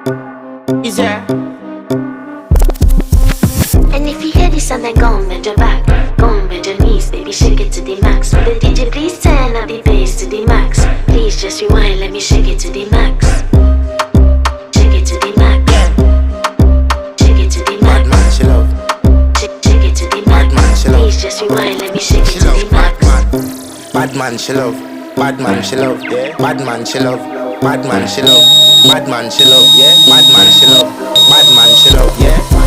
Is there? And if you hear this and then go on bend your back, go on bend your knees, baby shake it to the max. Will the DJ please turn up the bass to the max? Please just rewind, let me shake it to the max. Shake it to the max. Shake it to the max. Bad man, she love. Shake it to the max. Bad man, she love. Please just rewind, let me shake it She to love the max. bad man, she love. Bad man, she love. Yeah. Bad man, she love. Bad man, she love. Bad man, she love. Yeah. Bad man, she love. Bad man, she love. Yeah.